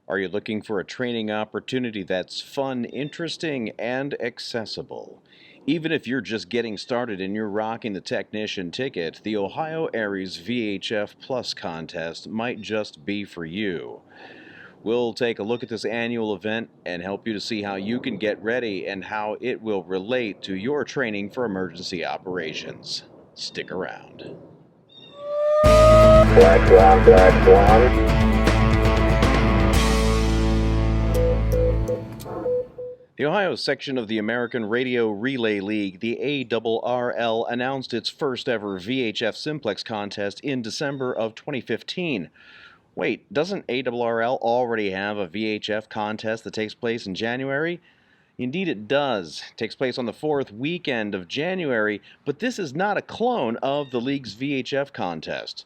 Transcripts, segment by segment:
Are you looking for a training opportunity that's fun, interesting, and accessible? Even if you're just getting started and you're rocking the technician ticket, the Ohio ARES VHF Plus contest might just be for you. We'll take a look at this annual event and help you to see how you can get ready and how it will relate to your training for emergency operations. Stick around. Black one. The Ohio section of the American Radio Relay League, the ARRL, announced its first ever VHF Simplex contest in December of 2015. Wait, doesn't ARRL already have a VHF contest that takes place in January? Indeed it does. It takes place on the fourth weekend of January, but this is not a clone of the league's VHF contest.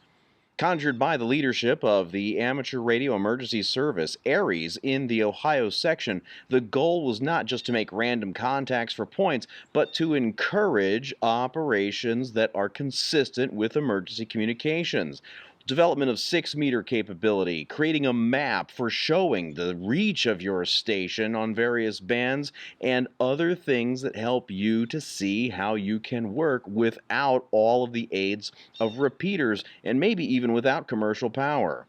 Conjured by the leadership of the Amateur Radio Emergency Service, ARES, in the Ohio section, the goal was not just to make random contacts for points, but to encourage operations that are consistent with emergency communications. Development of 6-meter capability, creating a map for showing the reach of your station on various bands, and other things that help you to see how you can work without all of the aids of repeaters and maybe even without commercial power.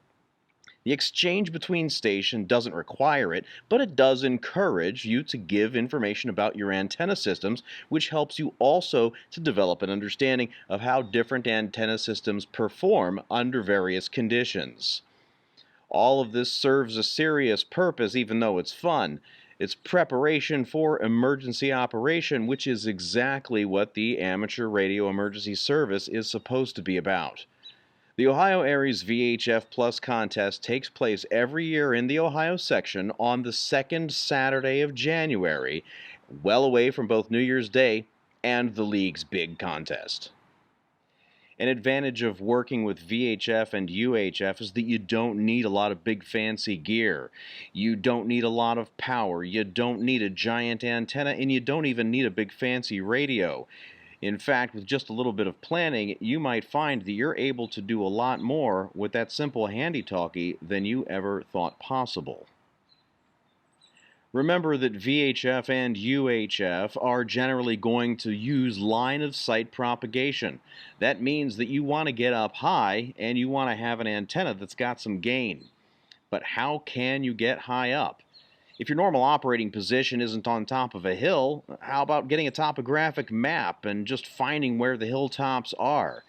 The exchange between stations doesn't require it, but it does encourage you to give information about your antenna systems, which helps you also to develop an understanding of how different antenna systems perform under various conditions. All of this serves a serious purpose, even though it's fun. It's preparation for emergency operation, which is exactly what the Amateur Radio Emergency Service is supposed to be about. The Ohio ARES VHF Plus contest takes place every year in the Ohio section on the second Saturday of January, well away from both New Year's Day and the league's big contest. An advantage of working with VHF and UHF is that you don't need a lot of big fancy gear. You don't need a lot of power. You don't need a giant antenna, and you don't even need a big fancy radio. In fact, with just a little bit of planning, you might find that you're able to do a lot more with that simple handy-talkie than you ever thought possible. Remember that VHF and UHF are generally going to use line-of-sight propagation. That means that you want to get up high and you want to have an antenna that's got some gain. But how can you get high up? If your normal operating position isn't on top of a hill, how about getting a topographic map and just finding where the hilltops are?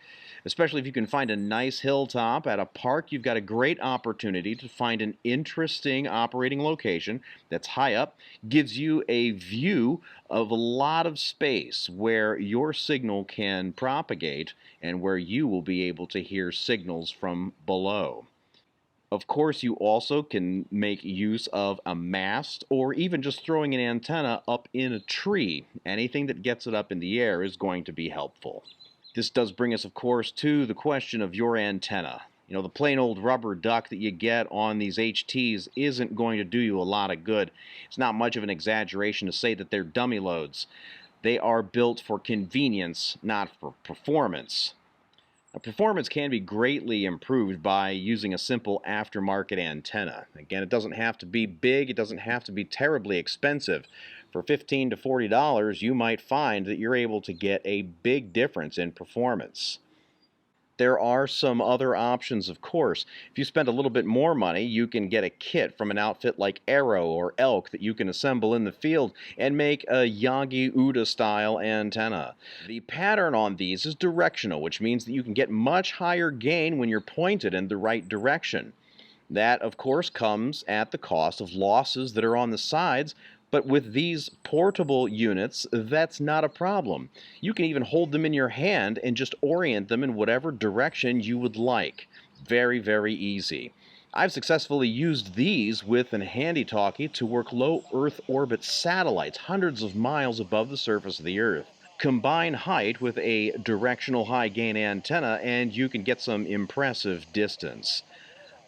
Especially if you can find a nice hilltop at a park, you've got a great opportunity to find an interesting operating location that's high up, gives you a view of a lot of space where your signal can propagate and where you will be able to hear signals from below. Of course, you also can make use of a mast or even just throwing an antenna up in a tree. Anything that gets it up in the air is going to be helpful. This does bring us, of course, to the question of your antenna. You know, the plain old rubber duck that you get on these HTs isn't going to do you a lot of good. It's not much of an exaggeration to say that they're dummy loads. They are built for convenience, not for performance. Now, performance can be greatly improved by using a simple aftermarket antenna. Again, it doesn't have to be big, it doesn't have to be terribly expensive. For $15 to $40, you might find that you're able to get a big difference in performance. There are some other options, of course. If you spend a little bit more money, you can get a kit from an outfit like Arrow or Elk that you can assemble in the field and make a Yagi-Uda style antenna. The pattern on these is directional, which means that you can get much higher gain when you're pointed in the right direction. That, of course, comes at the cost of losses that are on the sides, but with these portable units, that's not a problem. You can even hold them in your hand and just orient them in whatever direction you would like. Very, very easy. I've successfully used these with a handy-talkie to work low Earth orbit satellites hundreds of miles above the surface of the Earth. Combine height with a directional high-gain antenna and you can get some impressive distance.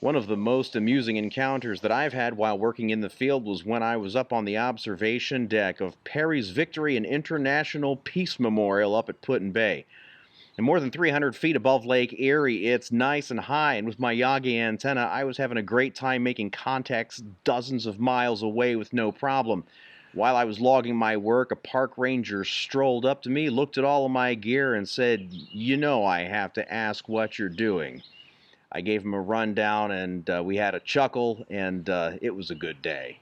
One of the most amusing encounters that I've had while working in the field was when I was up on the observation deck of Perry's Victory and International Peace Memorial up at Put-in-Bay. And more than 300 feet above Lake Erie, it's nice and high, and with my Yagi antenna, I was having a great time making contacts dozens of miles away with no problem. While I was logging my work, a park ranger strolled up to me, looked at all of my gear, and said, "You know I have to ask what you're doing." I gave him a rundown, and we had a chuckle, and it was a good day.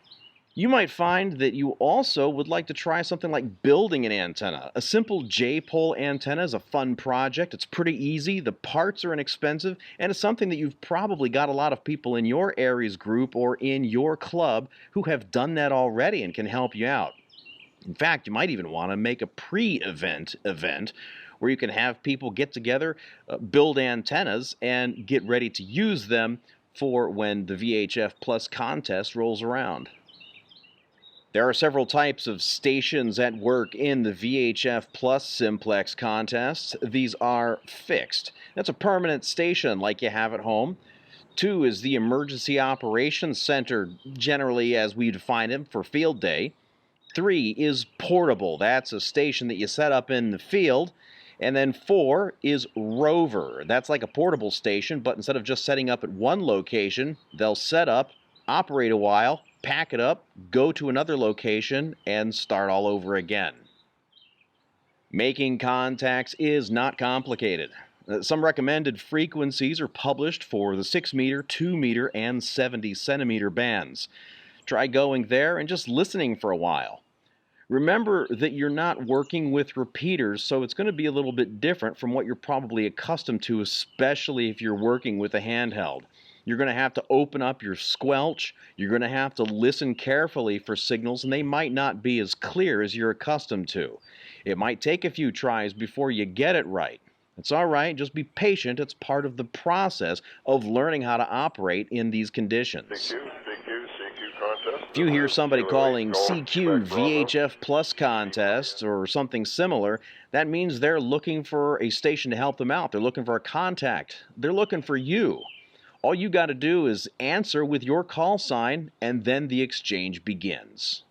You might find that you also would like to try something like building an antenna. A simple J-pole antenna is a fun project. It's pretty easy, the parts are inexpensive, and it's something that you've probably got a lot of people in your ARES group or in your club who have done that already and can help you out. In fact, you might even want to make a pre-event where you can have people get together, build antennas, and get ready to use them for when the VHF Plus contest rolls around. There are several types of stations at work in the VHF Plus Simplex contests. These are fixed. That's a permanent station like you have at home. 2 is the Emergency Operations Center, generally as we define it for field day. 3 is portable. That's a station that you set up in the field. And then 4 is rover. That's like a portable station, but instead of just setting up at one location, they'll set up, operate a while, pack it up, go to another location, and start all over again. Making contacts is not complicated. Some recommended frequencies are published for the 6 meter, 2 meter, and 70 centimeter bands. Try going there and just listening for a while. Remember that you're not working with repeaters, so it's going to be a little bit different from what you're probably accustomed to, especially if you're working with a handheld. You're going to have to open up your squelch, you're going to have to listen carefully for signals, and they might not be as clear as you're accustomed to. It might take a few tries before you get it right. It's all right, just be patient. It's part of the process of learning how to operate in these conditions. If you hear somebody calling CQ VHF Plus contest or something similar, that means they're looking for a station to help them out. They're looking for a contact. They're looking for you. All you got to do is answer with your call sign, and then the exchange begins.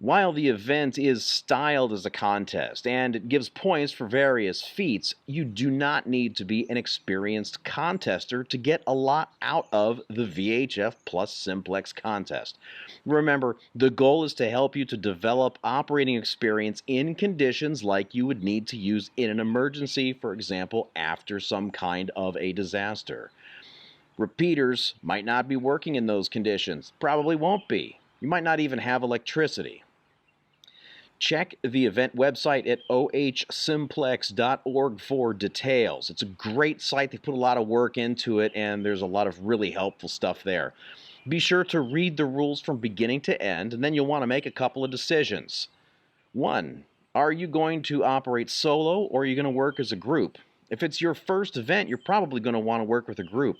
While the event is styled as a contest and it gives points for various feats, you do not need to be an experienced contester to get a lot out of the VHF Plus Simplex contest. Remember, the goal is to help you to develop operating experience in conditions like you would need to use in an emergency, for example, after some kind of a disaster. Repeaters might not be working in those conditions, probably won't be. You might not even have electricity. Check the event website at ohsimplex.org for details. It's a great site. They put a lot of work into it, and there's a lot of really helpful stuff there. Be sure to read the rules from beginning to end, and then you'll want to make a couple of decisions. 1. Are you going to operate solo, or are you going to work as a group? If it's your first event, you're probably going to want to work with a group.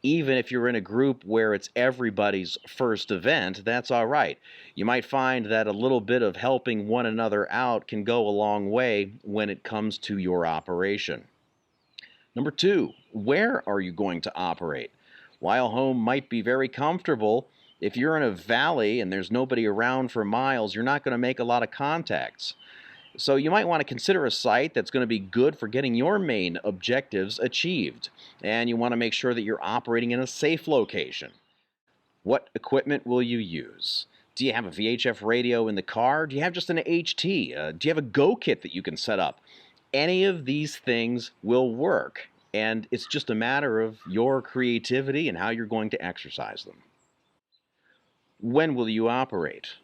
Even if you're in a group where it's everybody's first event, that's all right. You might find that a little bit of helping one another out can go a long way when it comes to your operation. Number 2, where are you going to operate? While home might be very comfortable, if you're in a valley and there's nobody around for miles, you're not going to make a lot of contacts. So you might want to consider a site that's going to be good for getting your main objectives achieved. And you want to make sure that you're operating in a safe location. What equipment will you use? Do you have a VHF radio in the car? Do you have just an HT? Do you have a Go kit that you can set up? Any of these things will work. And it's just a matter of your creativity and how you're going to exercise them. When will you operate?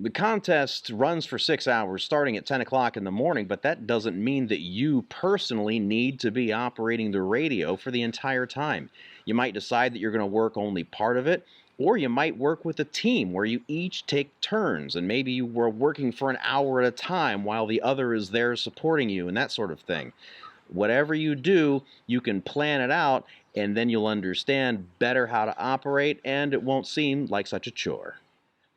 The contest runs for 6 hours starting at 10 o'clock in the morning, but that doesn't mean that you personally need to be operating the radio for the entire time. You might decide that you're going to work only part of it, or you might work with a team where you each take turns, and maybe you were working for an hour at a time while the other is there supporting you and that sort of thing. Whatever you do, you can plan it out, and then you'll understand better how to operate, and it won't seem like such a chore.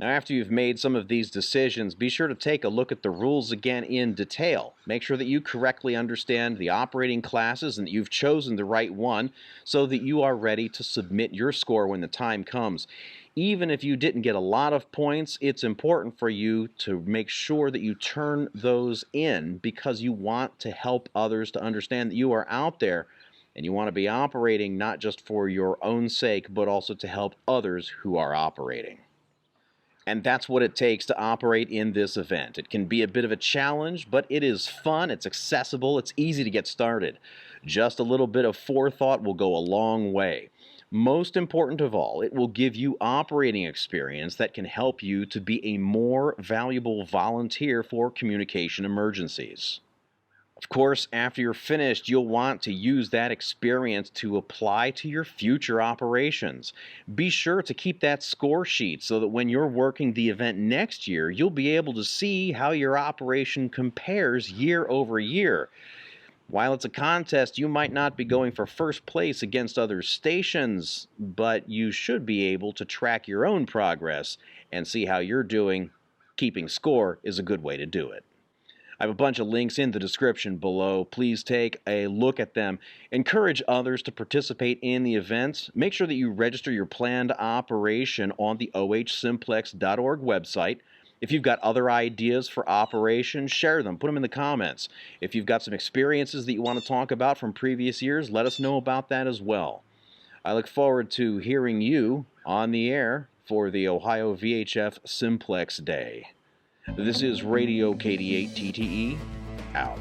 Now, after you've made some of these decisions, be sure to take a look at the rules again in detail. Make sure that you correctly understand the operating classes and that you've chosen the right one so that you are ready to submit your score when the time comes. Even if you didn't get a lot of points, it's important for you to make sure that you turn those in because you want to help others to understand that you are out there and you want to be operating not just for your own sake, but also to help others who are operating. And that's what it takes to operate in this event. It can be a bit of a challenge, but it is fun, it's accessible, it's easy to get started. Just a little bit of forethought will go a long way. Most important of all, it will give you operating experience that can help you to be a more valuable volunteer for communication emergencies. Of course, after you're finished, you'll want to use that experience to apply to your future operations. Be sure to keep that score sheet so that when you're working the event next year, you'll be able to see how your operation compares year over year. While it's a contest, you might not be going for first place against other stations, but you should be able to track your own progress and see how you're doing. Keeping score is a good way to do it. I have a bunch of links in the description below. Please take a look at them. Encourage others to participate in the events. Make sure that you register your planned operation on the ohsimplex.org website. If you've got other ideas for operations, share them. Put them in the comments. If you've got some experiences that you want to talk about from previous years, let us know about that as well. I look forward to hearing you on the air for the Ohio VHF Simplex Day. This is Radio KD8TTE, out.